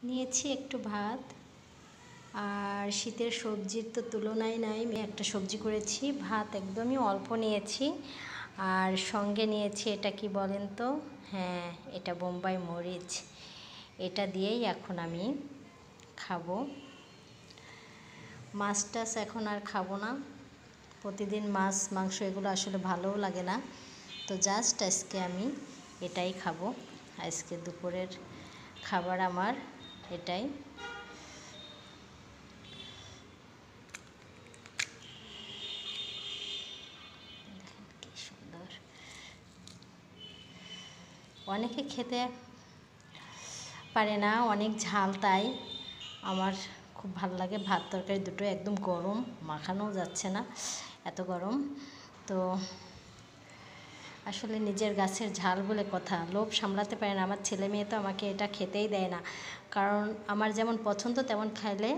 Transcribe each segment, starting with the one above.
নিয়েছি একটু ভাত আর শীতের সবজির তো তুলনাই নাই। আমি একটা সবজি করেছি, ভাত একদমই অল্প নিয়েছি আর সঙ্গে নিয়েছি এটা কি বলেন তো, হ্যাঁ এটা বোম্বাই মরিচ। এটা দিয়েই এখন আমি খাবো। মাছ টাছ এখন আর খাবো না, প্রতিদিন মাছ মাংস এগুলো আসলে ভালোও লাগে না। তো জাস্ট আজকে আমি এটাই খাবো। আজকে দুপুরের খাবার আমার এটাই। কি সুন্দর। অনেকে খেতে পারে না, অনেক ঝাল, তাই আমার খুব ভালো লাগে। ভাত তরকারি দুটো একদম গরম, মাখানোও যাচ্ছে না, এত গরম। তো আসলে নিজের গাছের ঝাল বলে কথা, লোভ সামলাতে পারে না। আমার ছেলে মেয়ে তো আমাকে এটা খেতেই দেয় না, কারণ আমার যেমন পছন্দ তেমন খাইলে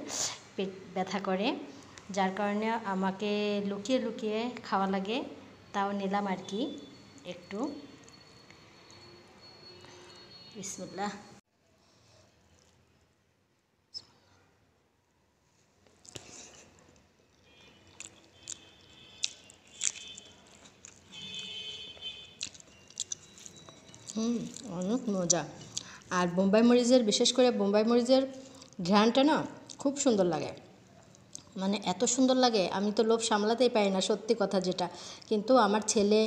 পেট ব্যথা করে, যার কারণে আমাকে লুকিয়ে লুকিয়ে খাওয়া লাগে। তাও নিলাম আর কি একটু। বিসমিল্লাহ। অনেক মজা। আর বোম্বাই মরিচের, বিশেষ করে বোম্বাই মরিচের ঘ্রাণটা না খুব সুন্দর লাগে, মানে এত সুন্দর লাগে, আমি তো লোভ সামলাতেই পারি না, সত্যি কথা যেটা। কিন্তু আমার ছেলে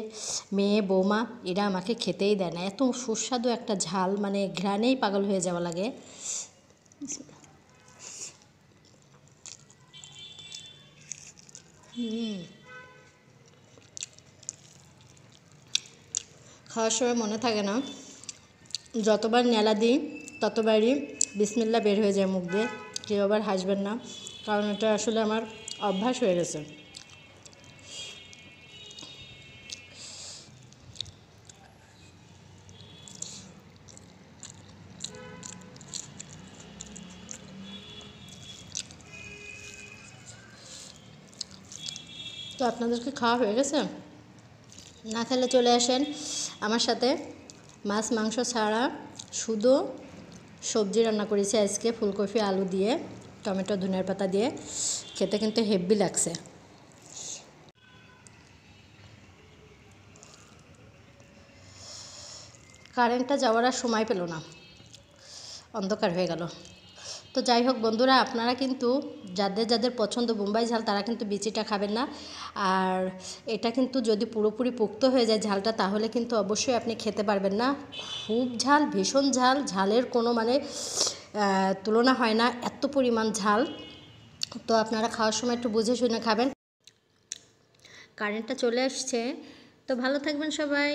মেয়ে বৌমা এরা আমাকে খেতেই দেয় না, এত সুস্বাদু একটা ঝাল, মানে ঘ্রাণেই পাগল হয়ে যাওয়া লাগে। খাওয়ার সময় মনে থাকে না, যতবার নেলা দিই ততবারই বিসমিল্লা বের হয়ে যায় মুখ দিয়ে। কেউ আবার হাসবেন না, কারণ এটা আসলে আমার অভ্যাস হয়ে গেছে। তো আপনাদেরকে খাওয়া হয়ে গেছে? না খেলে চলে আসেন আমার সাথে। মাছ মাংস ছাড়া শুধু সবজি রান্না করেছি আজকে, ফুলকপি আলু দিয়ে, টমেটো ধনিয়ার পাতা দিয়ে। খেতে কিন্তু হেভি লাগছে। কারেন্টটা যাওয়ার আর সময় পেল না, অন্ধকার হয়ে গেল। তো যাই হোক বন্ধুরা, আপনারা কিন্তু যাদের যাদের পছন্দ বোম্বাই ঝাল তারা কিন্তু বিচিটা খাবেন না। আর এটা কিন্তু যদি পুরোপুরি পোক্ত হয়ে যায় ঝালটা, তাহলে কিন্তু অবশ্যই আপনি খেতে পারবেন না। খুব ঝাল, ভীষণ ঝাল, ঝালের কোনো মানে তুলনা হয় না, এত পরিমাণ ঝাল। তো আপনারা খাওয়ার সময় একটু বুঝে শুনে খাবেন। কারেন্টটা চলে আসছে, তো ভালো থাকবেন সবাই।